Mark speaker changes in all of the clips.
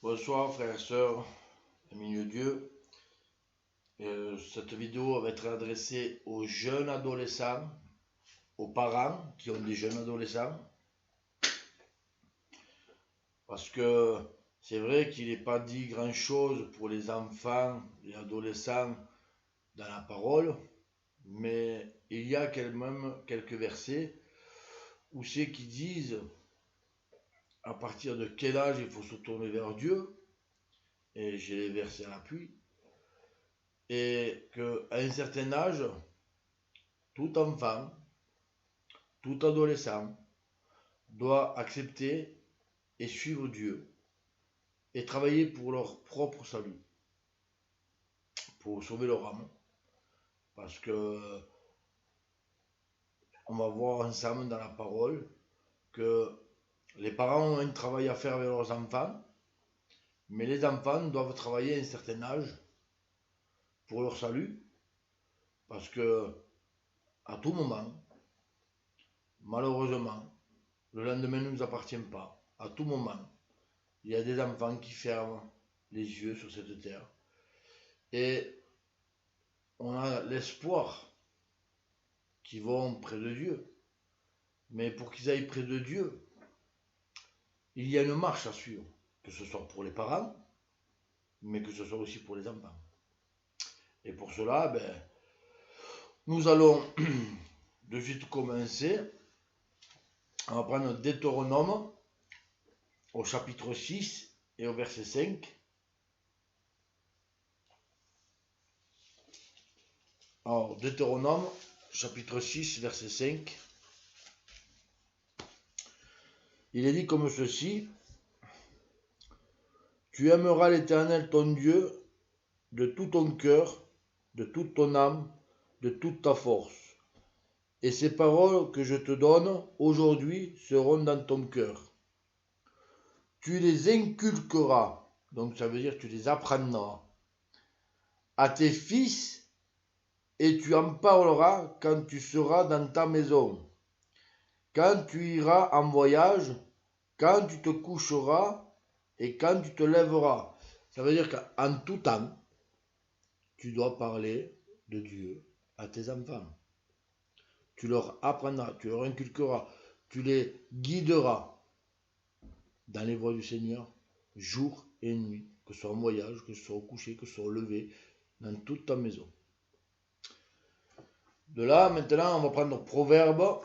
Speaker 1: Bonsoir frères et sœurs, amis de Dieu. Cette vidéo va être adressée aux jeunes adolescents, aux parents qui ont des jeunes adolescents. Parce que c'est vrai qu'il n'est pas dit grand-chose pour les enfants et adolescents dans la parole, mais il y a quand même quelques versets où c'est qui disent à partir de quel âge il faut se tourner vers Dieu, et j'ai les versets à l'appui, et qu'à un certain âge, tout enfant, tout adolescent doit accepter et suivre Dieu et travailler pour leur propre salut, pour sauver leur âme. Parce que on va voir ensemble dans la parole que les parents ont un travail à faire avec leurs enfants, mais les enfants doivent travailler à un certain âge pour leur salut, parce que à tout moment, malheureusement, le lendemain ne nous appartient pas. À tout moment, il y a des enfants qui ferment les yeux sur cette terre. Et on a l'espoir qu'ils vont près de Dieu. Mais pour qu'ils aillent près de Dieu, il y a une marche à suivre, que ce soit pour les parents, mais que ce soit aussi pour les enfants. Et pour cela, nous allons de suite commencer. On va prendre Deutéronome au chapitre 6 et au verset 5. Alors, Deutéronome, chapitre 6, verset 5. Il est dit comme ceci: Tu aimeras l'Éternel ton Dieu de tout ton cœur, de toute ton âme, de toute ta force. Et ces paroles que je te donne aujourd'hui seront dans ton cœur. Tu les inculqueras, donc ça veut dire tu les apprendras, à tes fils, et tu en parleras quand tu seras dans ta maison, quand tu iras en voyage, quand tu te coucheras et quand tu te lèveras. Ça veut dire qu'en tout temps, tu dois parler de Dieu à tes enfants. Tu leur apprendras, tu leur inculqueras, tu les guideras dans les voies du Seigneur, jour et nuit, que ce soit en voyage, que ce soit au coucher, que ce soit au lever, dans toute ta maison. De là, maintenant, on va prendre Proverbe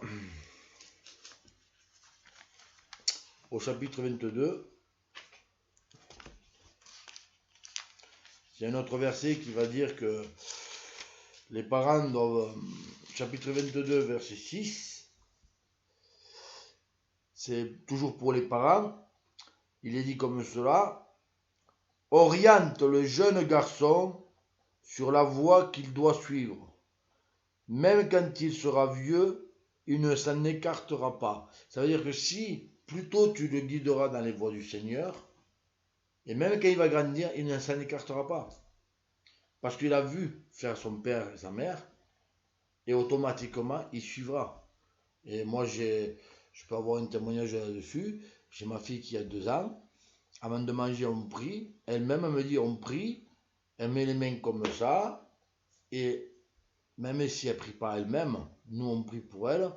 Speaker 1: au chapitre 22. Il y a un autre verset qui va dire que les parents doivent, chapitre 22, verset 6, c'est toujours pour les parents, il est dit comme cela: oriente le jeune garçon sur la voie qu'il doit suivre. Même quand il sera vieux, il ne s'en écartera pas. Ça veut dire que si plutôt tu le guideras dans les voies du Seigneur, et même quand il va grandir, il ne s'en écartera pas. Parce qu'il a vu faire son père et sa mère, et automatiquement, il suivra. Et moi, je peux avoir un témoignage là-dessus. J'ai ma fille qui a 2 ans. Avant de manger, on prie. Elle-même, elle me dit, on prie. Elle met les mains comme ça. Et même si elle ne prie pas elle-même, nous, on prie pour elle.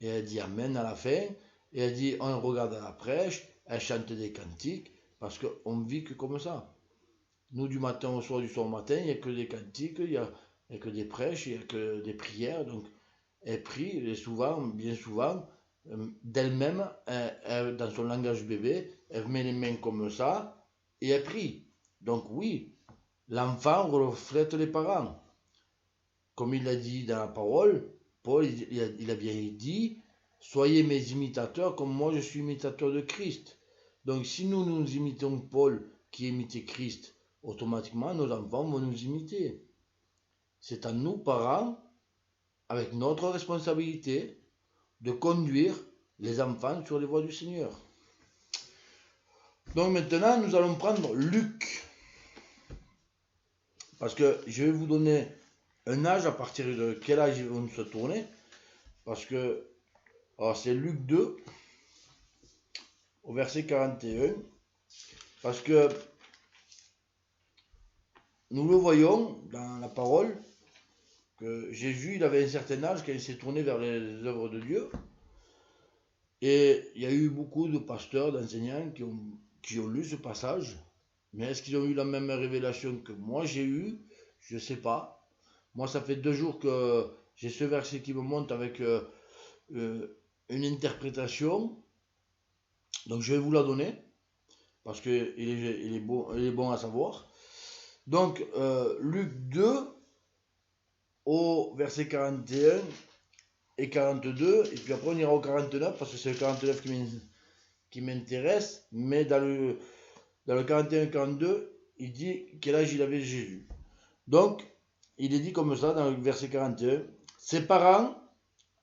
Speaker 1: Et elle dit Amen à la fin. Et elle dit, on regarde à la prêche. Elle chante des cantiques. Parce qu'on vit que comme ça. Nous, du matin au soir, du soir au matin, il n'y a que des cantiques, il n'y a que des prêches, il n'y a que des prières. Donc, elle prie, et souvent, bien souvent, d'elle-même, dans son langage bébé, elle met les mains comme ça, et elle prie. Donc oui, l'enfant reflète les parents. Comme il l'a dit dans la parole, Paul, il a bien dit, soyez mes imitateurs comme moi je suis imitateur de Christ. Donc si nous imitons Paul qui imitait Christ, automatiquement nos enfants vont nous imiter. C'est à nous, parents, avec notre responsabilité, de conduire les enfants sur les voies du Seigneur. Donc maintenant, nous allons prendre Luc. Parce que je vais vous donner un âge, à partir de quel âge ils vont se tourner. Parce que, alors c'est Luc 2, au verset 41. Parce que nous le voyons dans la parole, que Jésus, il avait un certain âge quand il s'est tourné vers les œuvres de Dieu. Et il y a eu beaucoup de pasteurs, d'enseignants qui ont lu ce passage. Mais est-ce qu'ils ont eu la même révélation que moi j'ai eu? Je ne sais pas. Moi, ça fait 2 jours que j'ai ce verset qui me monte avec une interprétation. Donc je vais vous la donner, parce qu'il est bon à savoir. Donc, Luc 2, au verset 41 et 42, et puis après on ira au 49, parce que c'est le 49 qui m'intéresse, mais dans le 41 et 42, il dit quel âge il avait Jésus. Donc, il est dit comme ça dans le verset 41, ses parents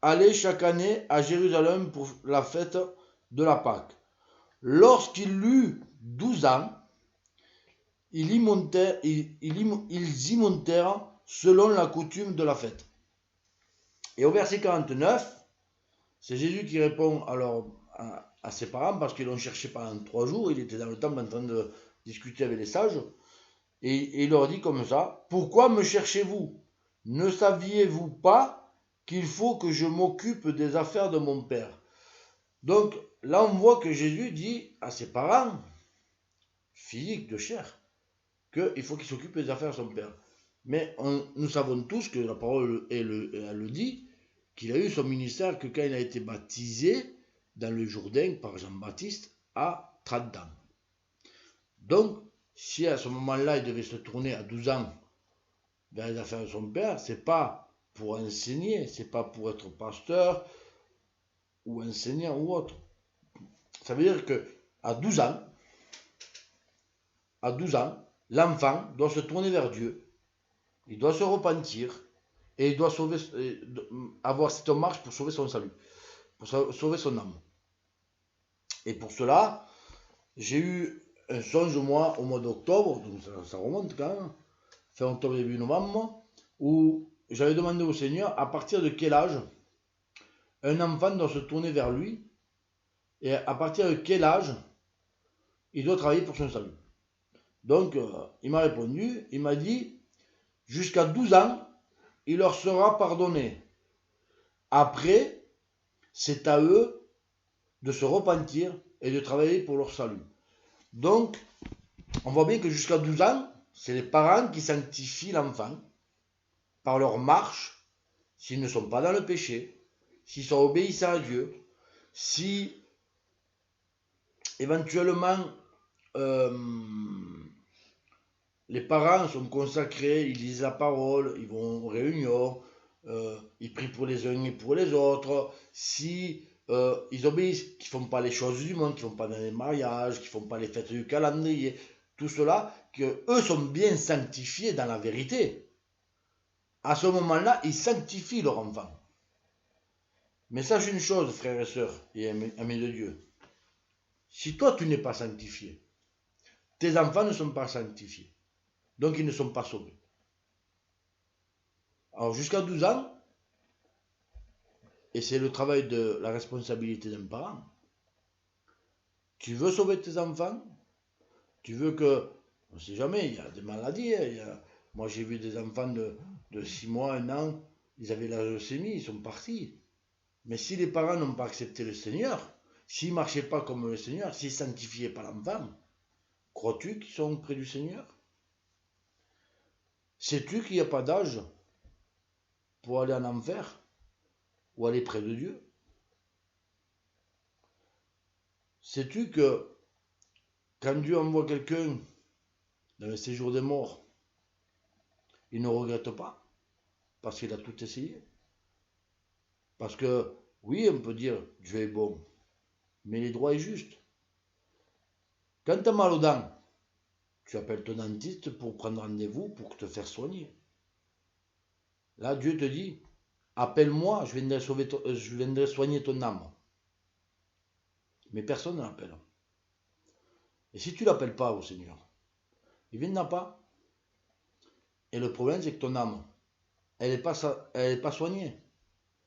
Speaker 1: allaient chaque année à Jérusalem pour la fête de la Pâque. Lorsqu'il eut 12 ans, ils y montèrent selon la coutume de la fête. Et au verset 49, c'est Jésus qui répond alors à ses parents, parce qu'ils l'ont cherché pendant 3 jours, il était dans le temple en train de discuter avec les sages, et il leur dit comme ça, « Pourquoi me cherchez-vous? Ne saviez-vous pas qu'il faut que je m'occupe des affaires de mon Père ?» Donc là on voit que Jésus dit à ses parents, physiques de chair, qu'il faut qu'il s'occupe des affaires de son Père. Mais nous savons tous que la parole, elle le dit, qu'il a eu son ministère que quand il a été baptisé dans le Jourdain par Jean-Baptiste à 30 ans. Donc, si à ce moment-là, il devait se tourner à 12 ans vers les affaires de son Père, c'est pas pour enseigner, c'est pas pour être pasteur ou enseignant ou autre. Ça veut dire que à 12 ans, l'enfant doit se tourner vers Dieu, il doit se repentir et il doit avoir cette marche pour sauver son salut, pour sauver son âme. Et pour cela, j'ai eu un songe, moi, au mois d'octobre, donc ça remonte quand même, fin octobre, début novembre, où j'avais demandé au Seigneur à partir de quel âge un enfant doit se tourner vers lui et à partir de quel âge il doit travailler pour son salut. Donc, il m'a répondu, il m'a dit, jusqu'à 12 ans, il leur sera pardonné. Après, c'est à eux de se repentir et de travailler pour leur salut. Donc, on voit bien que jusqu'à 12 ans, c'est les parents qui sanctifient l'enfant par leur marche, s'ils ne sont pas dans le péché, s'ils sont obéissants à Dieu, si éventuellement les parents sont consacrés, ils lisent la parole, ils vont aux réunions, ils prient pour les uns et pour les autres, si ils obéissent, qu'ils ne font pas les choses du monde, qu'ils ne font pas dans les mariages, qu'ils ne font pas les fêtes du calendrier, tout cela, qu'eux sont bien sanctifiés dans la vérité. À ce moment-là, ils sanctifient leur enfant. Mais sache une chose, frères et sœurs, et amis de Dieu, si toi tu n'es pas sanctifié, tes enfants ne sont pas sanctifiés, donc ils ne sont pas sauvés. Alors jusqu'à 12 ans, et c'est le travail de la responsabilité d'un parent, tu veux sauver tes enfants, tu veux que, on ne sait jamais, il y a des maladies, moi j'ai vu des enfants de 6 mois, 1 an, ils avaient la leucémie, ils sont partis. Mais si les parents n'ont pas accepté le Seigneur, s'ils ne marchaient pas comme le Seigneur, s'ils ne sanctifiaient pas l'enfant, crois-tu qu'ils sont près du Seigneur? Sais-tu qu'il n'y a pas d'âge pour aller en enfer ou aller près de Dieu? Sais-tu que quand Dieu envoie quelqu'un dans le séjour des morts, il ne regrette pas parce qu'il a tout essayé? Parce que, oui, on peut dire Dieu est bon, mais il est droit et juste. Quand tu as mal aux dents, tu appelles ton dentiste pour prendre rendez-vous pour te faire soigner. Là, Dieu te dit, appelle-moi, je viendrai soigner ton âme. Mais personne ne l'appelle. Et si tu ne l'appelles pas au Seigneur, il ne viendra pas. Et le problème, c'est que ton âme, elle n'est pas soignée.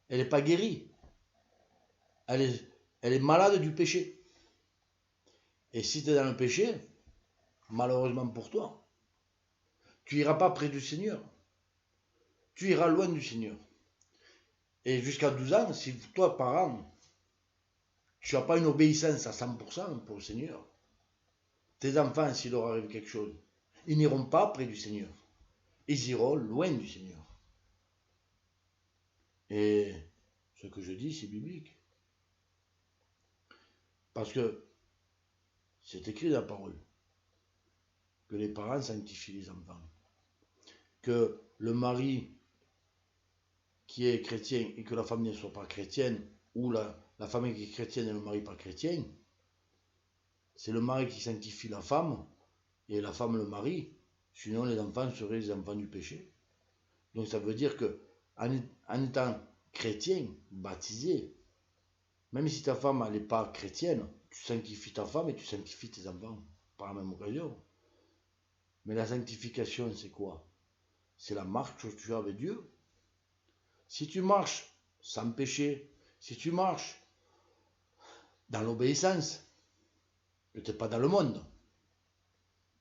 Speaker 1: Elle n'est pas guérie. Elle est malade du péché. Et si tu es dans le péché, malheureusement pour toi. Tu iras pas près du Seigneur. Tu iras loin du Seigneur. Et jusqu'à 12 ans, si toi, parent, tu n'as pas une obéissance à 100% pour le Seigneur, tes enfants, s'il leur arrive quelque chose, ils n'iront pas près du Seigneur. Ils iront loin du Seigneur. Et ce que je dis, c'est biblique. Parce que c'est écrit dans la parole que les parents sanctifient les enfants. Que le mari qui est chrétien et que la femme ne soit pas chrétienne, ou la femme qui est chrétienne et le mari pas chrétien, c'est le mari qui sanctifie la femme et la femme le mari. Sinon, les enfants seraient les enfants du péché. Donc ça veut dire que en étant chrétien, baptisé, même si ta femme n'est pas chrétienne, tu sanctifies ta femme et tu sanctifies tes enfants par la même occasion. Mais la sanctification, c'est quoi? C'est la marche que tu as avec Dieu. Si tu marches sans péché, si tu marches dans l'obéissance, que tu n'es pas dans le monde,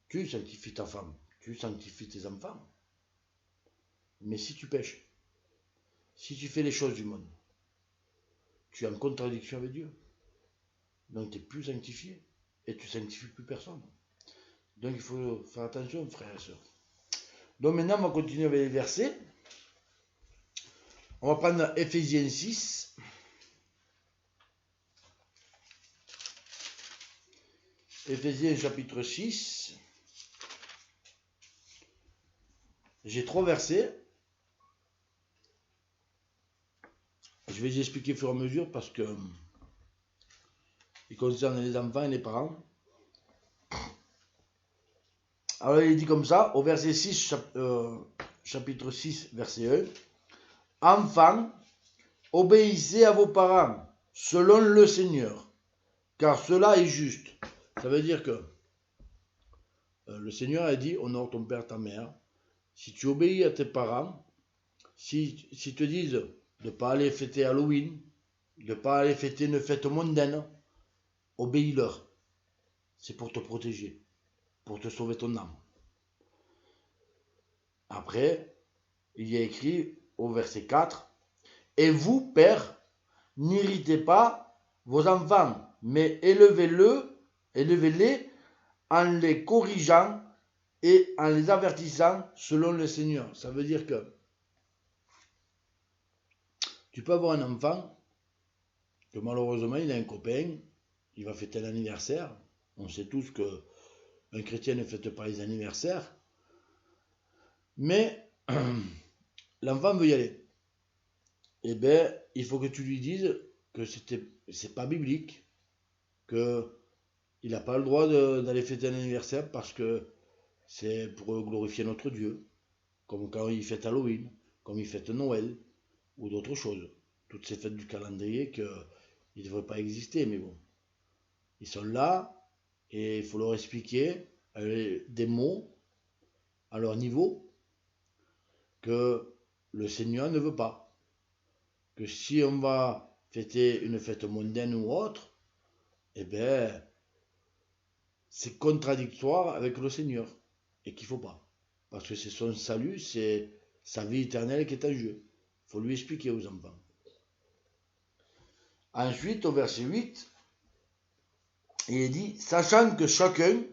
Speaker 1: tu sanctifies ta femme, tu sanctifies tes enfants. Mais si tu pêches, si tu fais les choses du monde, tu es en contradiction avec Dieu. Donc tu n'es plus sanctifié et tu ne sanctifies plus personne. Donc il faut faire attention, frères et sœurs. Donc maintenant, on va continuer avec les versets. On va prendre Éphésiens 6. Éphésiens chapitre 6. J'ai 3 versets. Je vais les expliquer au fur et à mesure parce que ils concernent les enfants et les parents. Alors il est dit comme ça, au verset 6, chapitre 6, verset 1. Enfants, obéissez à vos parents, selon le Seigneur, car cela est juste. Ça veut dire que le Seigneur a dit, honore ton père, ta mère. Si tu obéis à tes parents, si te disent de ne pas aller fêter Halloween, de ne pas aller fêter une fête mondaine, obéis-leur. C'est pour te protéger, pour te sauver ton âme. Après, il y a écrit au verset 4, « Et vous, pères, n'irritez pas vos enfants, mais élevez-les en les corrigeant et en les avertissant selon le Seigneur. » Ça veut dire que tu peux avoir un enfant que malheureusement il a un copain, il va fêter l'anniversaire. On sait tous qu'un chrétien ne fête pas les anniversaires. Mais l'enfant veut y aller. Eh bien, il faut que tu lui dises que c'est pas biblique, qu'il n'a pas le droit d'aller fêter un anniversaire parce que c'est pour glorifier notre Dieu, comme quand il fête Halloween, comme il fête Noël, ou d'autres choses. Toutes ces fêtes du calendrier qui ne devraient pas exister, mais bon. Ils sont là, et il faut leur expliquer des mots à leur niveau que le Seigneur ne veut pas. Que si on va fêter une fête mondaine ou autre, eh bien, c'est contradictoire avec le Seigneur et qu'il ne faut pas. Parce que c'est son salut, c'est sa vie éternelle qui est en jeu. Il faut lui expliquer aux enfants. Ensuite, au verset 8, il est dit, sachant que chacun,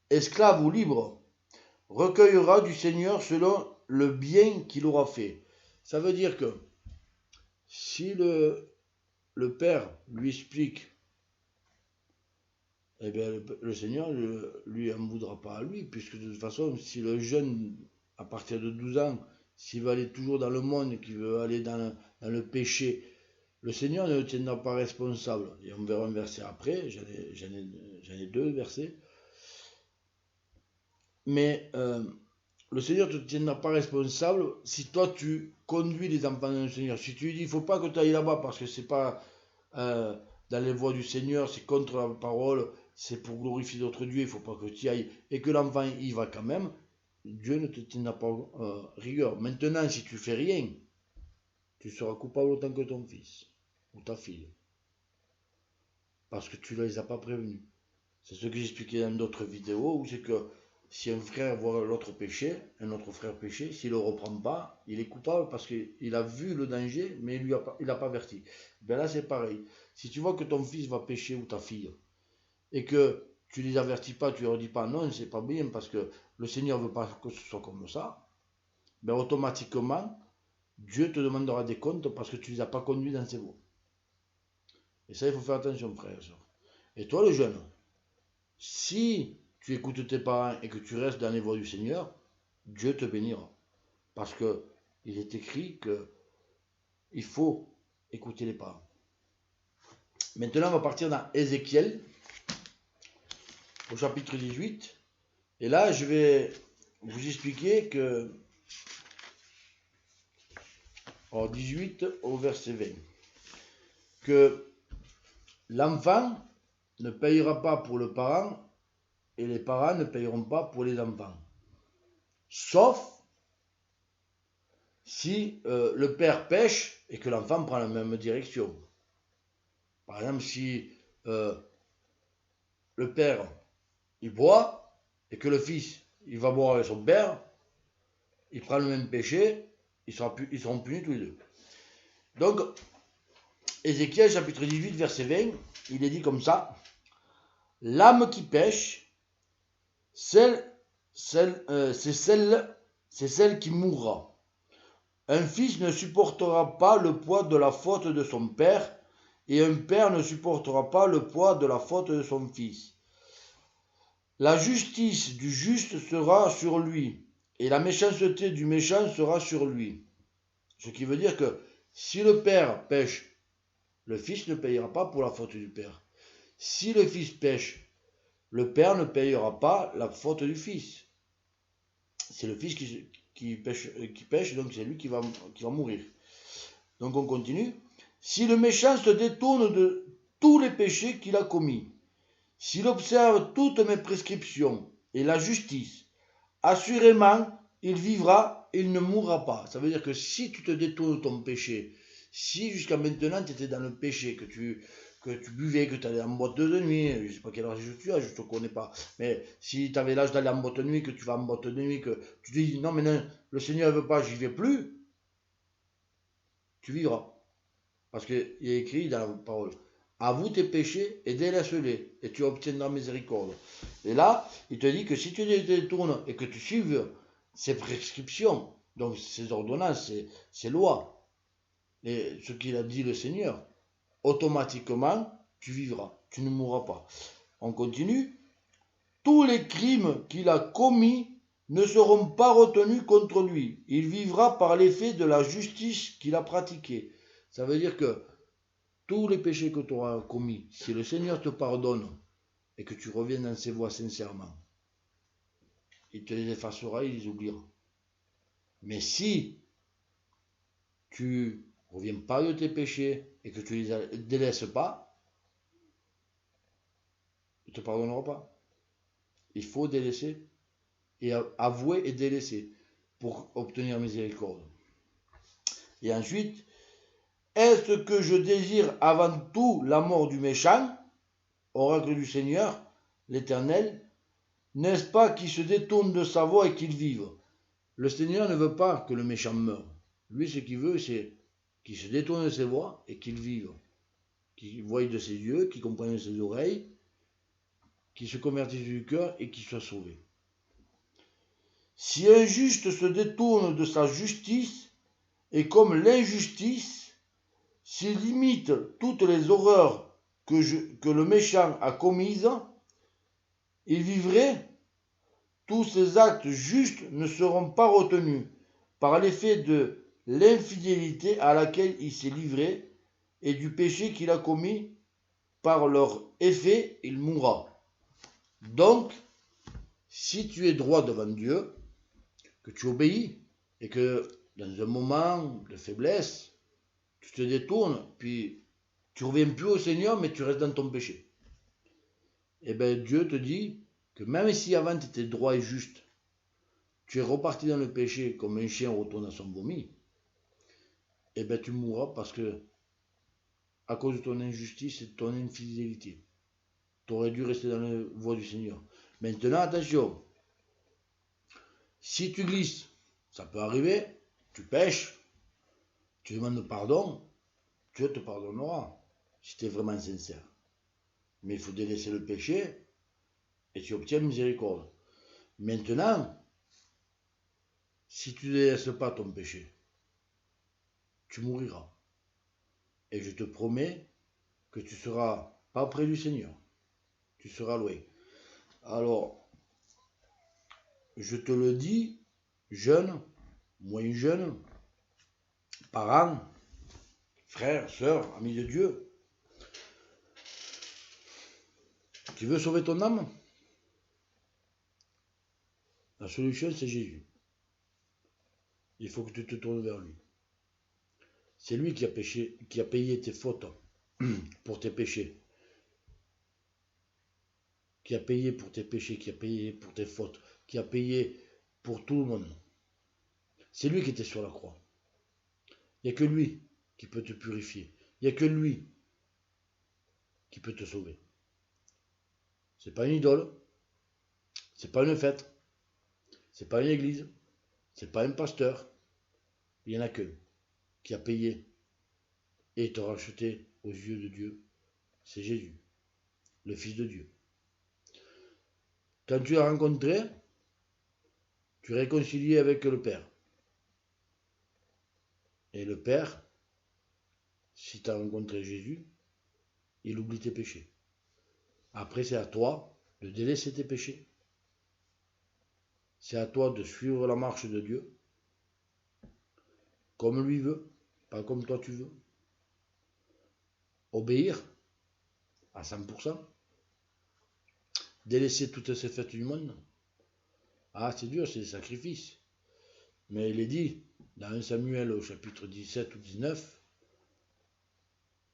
Speaker 1: esclave ou libre, recueillera du Seigneur selon le bien qu'il aura fait. Ça veut dire que si le père lui explique, eh bien le Seigneur lui en voudra pas à lui, puisque de toute façon, si le jeune, à partir de 12 ans, s'il veut aller toujours dans le monde, qu'il veut aller dans le péché, le Seigneur ne le tiendra pas responsable. Et on verra un verset après, j'en ai 2 versets. Mais le Seigneur ne te tiendra pas responsable si toi tu conduis les enfants du Seigneur. Si tu lui dis, il ne faut pas que tu ailles là-bas parce que c'est pas dans les voies du Seigneur, c'est contre la parole, c'est pour glorifier notre Dieu, il ne faut pas que tu y ailles, et que l'enfant y va quand même, Dieu ne te tiendra pas rigueur. Maintenant, si tu fais rien, tu seras coupable autant que ton fils ou ta fille. Parce que tu ne les as pas prévenus. C'est ce que j'expliquais dans d'autres vidéos, où c'est que si un frère voit l'autre pécher, un autre frère pécher, s'il ne le reprend pas, il est coupable parce qu'il a vu le danger, mais il n'a pas averti. Ben là, c'est pareil. Si tu vois que ton fils va pécher ou ta fille, et que tu ne les avertis pas, tu ne leur dis pas non, c'est pas bien parce que le Seigneur ne veut pas que ce soit comme ça, ben automatiquement, Dieu te demandera des comptes parce que tu ne les as pas conduits dans ses voies. Et ça, il faut faire attention, frère et soeur. Et toi, le jeune, si tu écoutes tes parents et que tu restes dans les voies du Seigneur, Dieu te bénira. Parce que il est écrit que il faut écouter les parents. Maintenant, on va partir dans Ézéchiel, au chapitre 18. Et là, je vais vous expliquer que, en 18 au verset 20, que l'enfant ne payera pas pour le parent et les parents ne payeront pas pour les enfants. Sauf si le père pêche et que l'enfant prend la même direction. Par exemple, si le père il boit et que le fils il va boire avec son père, il prend le même péché, ils seront punis tous les deux. Donc, Ézéchiel chapitre 18 verset 20, il est dit comme ça: l'âme qui pêche, c'est celle qui mourra. Un fils ne supportera pas le poids de la faute de son père, et un père ne supportera pas le poids de la faute de son fils. La justice du juste sera sur lui, et la méchanceté du méchant sera sur lui. Ce qui veut dire que si le père pêche, le fils ne payera pas pour la faute du père. Si le fils pêche, le père ne payera pas la faute du fils. C'est le fils qui pêche, donc c'est lui qui va mourir. Donc on continue. Si le méchant se détourne de tous les péchés qu'il a commis, s'il observe toutes mes prescriptions et la justice, assurément, il vivra, il ne mourra pas. Ça veut dire que si tu te détournes de ton péché, si jusqu'à maintenant tu étais dans le péché, que tu buvais, que tu allais en boîte de nuit, je ne sais pas quel âge tu as, je ne te connais pas, mais si tu avais l'âge d'aller en boîte de nuit, que tu vas en boîte de nuit, que tu te dis non, mais non, le Seigneur ne veut pas, j'y vais plus, tu vivras. Parce qu'il est écrit dans la parole: avoue tes péchés et délaisse-les, et tu obtiendras miséricorde. Et là, il te dit que si tu te détournes et que tu suives ses prescriptions, donc ses ordonnances, ses lois, et ce qu'il a dit le Seigneur, automatiquement, tu vivras, tu ne mourras pas. On continue. Tous les crimes qu'il a commis ne seront pas retenus contre lui. Il vivra par l'effet de la justice qu'il a pratiquée. Ça veut dire que tous les péchés que tu auras commis, si le Seigneur te pardonne et que tu reviens dans ses voies sincèrement, il te les effacera, il les oubliera. Mais si tu ne reviens pas de tes péchés et que tu ne les délaisses pas, il ne te pardonnera pas. Il faut délaisser et avouer et délaisser pour obtenir miséricorde. Et ensuite, est-ce que je désire avant tout la mort du méchant, oracle du Seigneur, l'Éternel? N'est-ce pas qu'il se détourne de sa voie et qu'il vive? Le Seigneur ne veut pas que le méchant meure. Lui, ce qu'il veut, c'est qu'il se détourne de ses voies et qu'il vive. Qu'il voie de ses yeux, qu'il comprenne de ses oreilles, qu'il se convertisse du cœur et qu'il soit sauvé. Si un juste se détourne de sa justice, et comme l'injustice, s'il imite toutes les horreurs que le méchant a commises, il vivrait. Tous ses actes justes ne seront pas retenus par l'effet de l'infidélité à laquelle il s'est livré et du péché qu'il a commis. Par leur effet, il mourra. Donc, si tu es droit devant Dieu, que tu obéis, et que dans un moment de faiblesse, tu te détournes, puis tu ne reviens plus au Seigneur, mais tu restes dans ton péché. Et bien Dieu te dit que même si avant tu étais droit et juste, tu es reparti dans le péché comme un chien retourne à son vomi, et bien tu mourras parce que à cause de ton injustice et de ton infidélité. tu aurais dû rester dans la voie du Seigneur. Maintenant, attention, si tu glisses, ça peut arriver, tu pêches, tu demandes pardon, Dieu te pardonnera, si tu es vraiment sincère. Mais il faut délaisser le péché, et tu obtiens miséricorde. Maintenant, si tu ne délaisses pas ton péché, tu mouriras. Et je te promets que tu ne seras pas près du Seigneur. Tu seras loin. Alors, je te le dis, jeune, moins jeune, parents, frères, sœurs, amis de Dieu, tu veux sauver ton âme? La solution, c'est Jésus. Il faut que tu te tournes vers lui. C'est lui qui a payé tes fautes pour tes péchés. Qui a payé pour tes péchés, qui a payé pour tes fautes, qui a payé pour tout le monde. C'est lui qui était sur la croix. Il n'y a que lui qui peut te purifier. Il n'y a que lui qui peut te sauver. C'est pas une idole, c'est pas une fête, c'est pas une église, c'est pas un pasteur. Il n'y en a qu'un qui a payé et t'a racheté aux yeux de Dieu. C'est Jésus, le Fils de Dieu. Quand tu l'as rencontré, tu es réconcilié avec le Père. Et le Père, si tu as rencontré Jésus, il oublie tes péchés. Après, c'est à toi de délaisser tes péchés. C'est à toi de suivre la marche de Dieu, comme lui veut, pas comme toi tu veux. Obéir à 100%. Délaisser toutes ces fêtes du monde. Ah, c'est dur, c'est des sacrifices. Mais il est dit, dans 1 Samuel au chapitre 17 ou 19,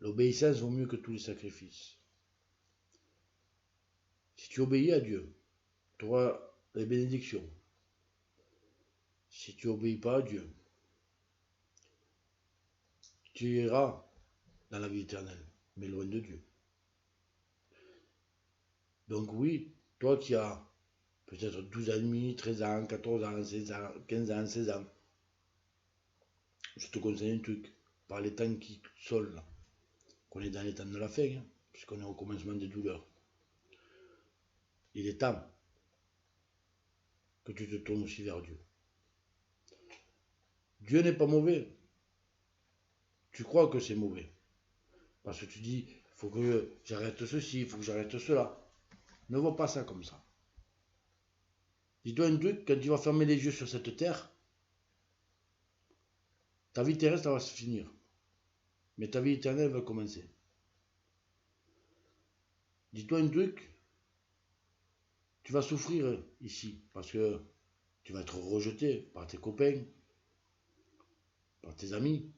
Speaker 1: l'obéissance vaut mieux que tous les sacrifices. Si tu obéis à Dieu, tu auras les bénédictions. Si tu n'obéis pas à Dieu, tu iras dans la vie éternelle, mais loin de Dieu. Donc oui, toi qui as peut-être 12 ans et demi, 13 ans, 14 ans, 16 ans, 15 ans, 16 ans, je te conseille un truc, par les temps qui sont là, qu'on est dans les temps de la fin, hein, puisqu'on est au commencement des douleurs. Il est temps que tu te tournes aussi vers Dieu. Dieu n'est pas mauvais. Tu crois que c'est mauvais. Parce que tu dis, il faut que j'arrête ceci, il faut que j'arrête cela. Ne vois pas ça comme ça. Dis-toi un truc, quand tu vas fermer les yeux sur cette terre, ta vie terrestre va se finir. Mais ta vie éternelle va commencer. Dis-toi un truc, tu vas souffrir ici, parce que tu vas être rejeté par tes copains, par tes amis.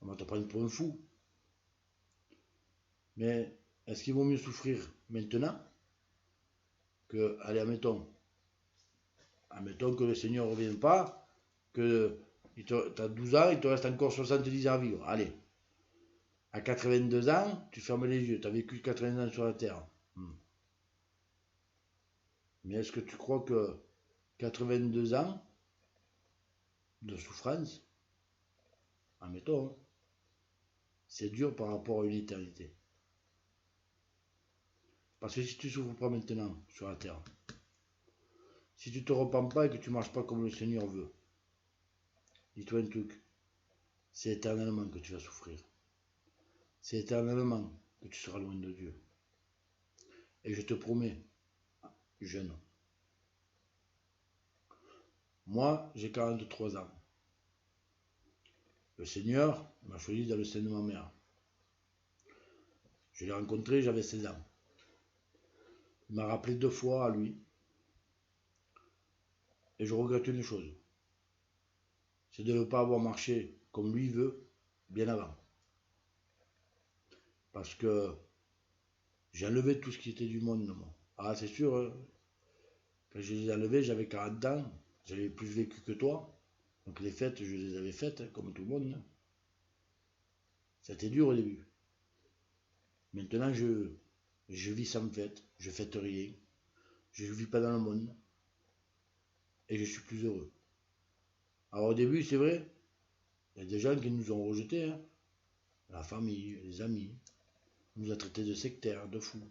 Speaker 1: On va te prendre pour un fou. Mais est-ce qu'il vaut mieux souffrir maintenant que, allez, admettons que le Seigneur ne revienne pas, que tu as 12 ans, il te reste encore 70 ans à vivre. Allez, à 82 ans, tu fermes les yeux, tu as vécu 80 ans sur la terre. Mais est-ce que tu crois que 82 ans de souffrance, admettons, c'est dur par rapport à une éternité? Parce que si tu ne souffres pas maintenant sur la terre, si tu ne te repens pas et que tu ne marches pas comme le Seigneur veut, dis-toi un truc, c'est éternellement que tu vas souffrir. C'est éternellement que tu seras loin de Dieu. Et je te promets, jeune, moi j'ai 43 ans. Le Seigneur m'a choisi dans le sein de ma mère. Je l'ai rencontré, j'avais 16 ans. Il m'a rappelé 2 fois à lui. Et je regrette une chose, c'est de ne pas avoir marché comme lui veut bien avant. Parce que j'ai enlevé tout ce qui était du monde de moi. Ah, c'est sûr, hein, quand je les ai enlevés, j'avais 40 ans, j'avais plus vécu que toi. Donc les fêtes, je les avais faites, hein, comme tout le monde. C'était dur au début. Maintenant, Je vis sans fête, je fête rien, je ne vis pas dans le monde, et je suis plus heureux. Alors au début, c'est vrai, il y a des gens qui nous ont rejetés, hein. La famille, les amis, on nous a traités de sectaires, de fous.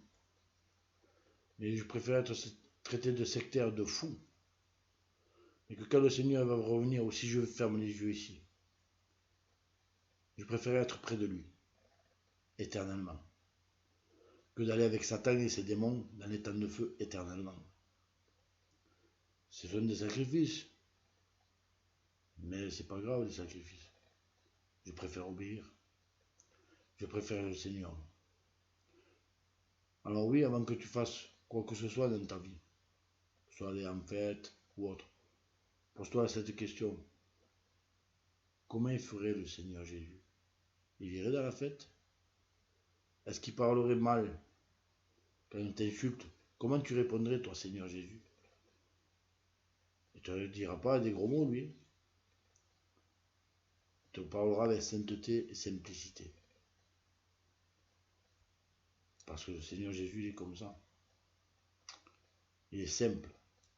Speaker 1: Mais je préfère être traité de sectaire, de fous, et que quand le Seigneur va revenir, ou si je ferme les yeux ici, je préfère être près de lui, éternellement, que d'aller avec Satan et ses démons dans les temps de feu éternellement. Ce sont des sacrifices, mais c'est pas grave les sacrifices. Je préfère obéir. Je préfère le Seigneur. Alors oui, avant que tu fasses quoi que ce soit dans ta vie, soit aller en fête ou autre, pose-toi cette question. Comment il ferait le Seigneur Jésus? Il irait dans la fête? Est-ce qu'il parlerait mal quand on t'insulte? Comment tu répondrais, toi, Seigneur Jésus? Il ne te dira pas des gros mots, lui. Il te parlera avec sainteté et simplicité. Parce que le Seigneur Jésus, il est comme ça. Il est simple,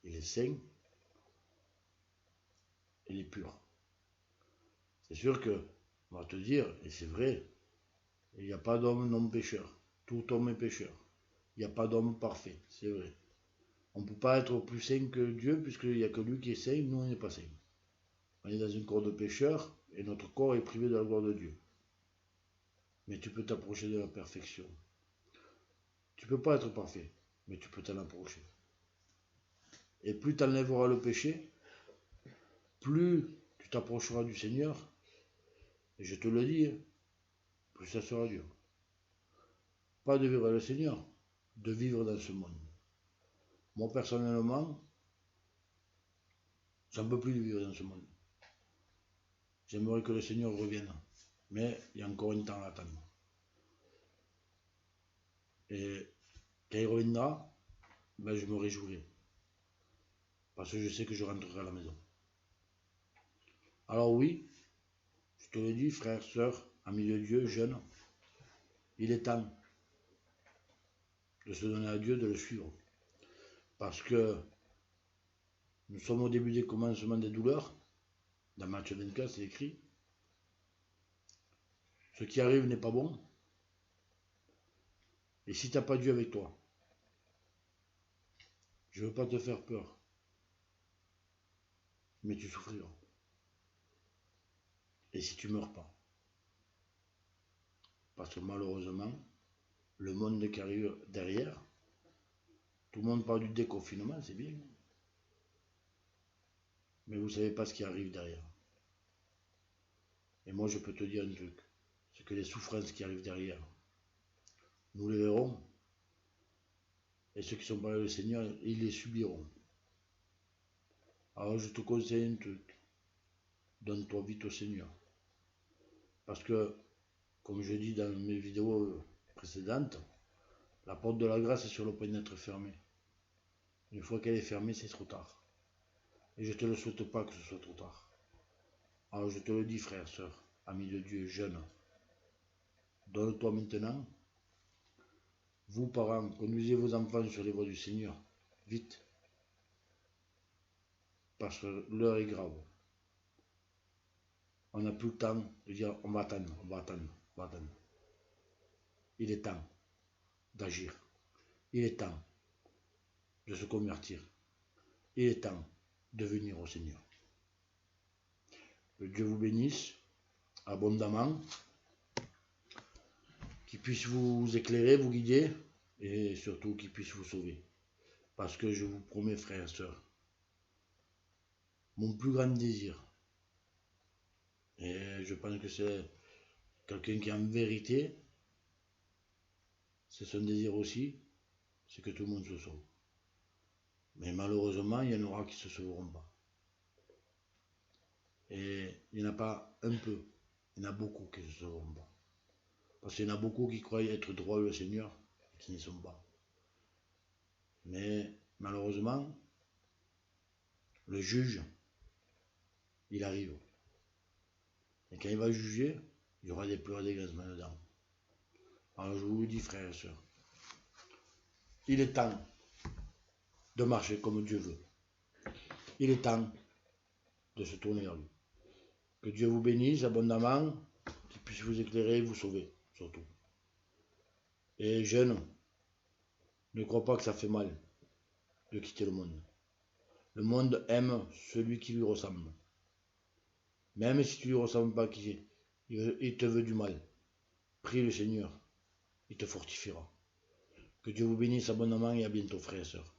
Speaker 1: il est saint, il est pur. C'est sûr que, on va te dire, et c'est vrai, il n'y a pas d'homme non pécheur. Tout homme est pécheur. Il n'y a pas d'homme parfait, c'est vrai. On ne peut pas être plus saint que Dieu, puisqu'il n'y a que lui qui est saint, nous on n'est pas saint. On est dans un corps de pécheur, et notre corps est privé de la gloire de Dieu. Mais tu peux t'approcher de la perfection. Tu ne peux pas être parfait, mais tu peux t'en approcher. Et plus tu enlèveras le péché, plus tu t'approcheras du Seigneur, et je te le dis, plus ça sera dur. Pas de vivre le Seigneur, de vivre dans ce monde. Moi personnellement, j'en peux plus de vivre dans ce monde. J'aimerais que le Seigneur revienne, mais il y a encore un temps à attendre. Et quand il reviendra, ben je me réjouirai. Parce que je sais que je rentrerai à la maison. Alors oui, je te le dis, frères, sœurs, amis de Dieu, jeunes, il est temps de se donner à Dieu, de le suivre. Parce que nous sommes au début des commencements des douleurs. Dans Matthieu 24, c'est écrit. Ce qui arrive n'est pas bon. Et si tu n'as pas Dieu avec toi, je ne veux pas te faire peur, mais tu souffriras. Et si tu ne meurs pas. Parce que malheureusement, le monde qui arrive derrière, tout le monde parle du déconfinement, c'est bien. Mais vous ne savez pas ce qui arrive derrière. Et moi, je peux te dire un truc. C'est que les souffrances qui arrivent derrière, nous les verrons. Et ceux qui sont pas avec le Seigneur, ils les subiront. Alors je te conseille un truc. Donne-toi vite au Seigneur. Parce que, comme je dis dans mes vidéos précédentes, la porte de la grâce est sur le point d'être fermée. Une fois qu'elle est fermée, c'est trop tard. Et je ne te le souhaite pas que ce soit trop tard. Alors je te le dis, frère, sœur, amis de Dieu, jeunes, donne-toi maintenant. Vous, parents, conduisez vos enfants sur les voies du Seigneur. Vite. Parce que l'heure est grave. On n'a plus le temps de dire on va attendre, on va attendre, on va attendre. Il est temps d'agir. Il est temps de se convertir. Il est temps de venir au Seigneur. Que Dieu vous bénisse abondamment, qu'il puisse vous éclairer, vous guider, et surtout qu'il puisse vous sauver. Parce que je vous promets, frères et sœurs, mon plus grand désir, et je pense que c'est quelqu'un qui est en vérité, c'est son désir aussi, c'est que tout le monde se sauve. Mais malheureusement, il y en aura qui ne se sauveront pas. Et il n'y en a pas un peu, il y en a beaucoup qui ne se sauveront pas. Parce qu'il y en a beaucoup qui croient être droits le Seigneur et qui n'y sont pas. Mais malheureusement, le juge, il arrive. Et quand il va juger, il y aura des pleurs et des grincements dedans. Alors je vous le dis, frères et sœurs, il est temps de marcher comme Dieu veut. Il est temps de se tourner vers lui. Que Dieu vous bénisse abondamment, qu'il puisse vous éclairer et vous sauver, surtout. Et jeunes, ne crois pas que ça fait mal de quitter le monde. Le monde aime celui qui lui ressemble. Même si tu lui ressembles pas, il te veut du mal. Prie le Seigneur, il te fortifiera. Que Dieu vous bénisse abondamment et à bientôt, frères et sœurs.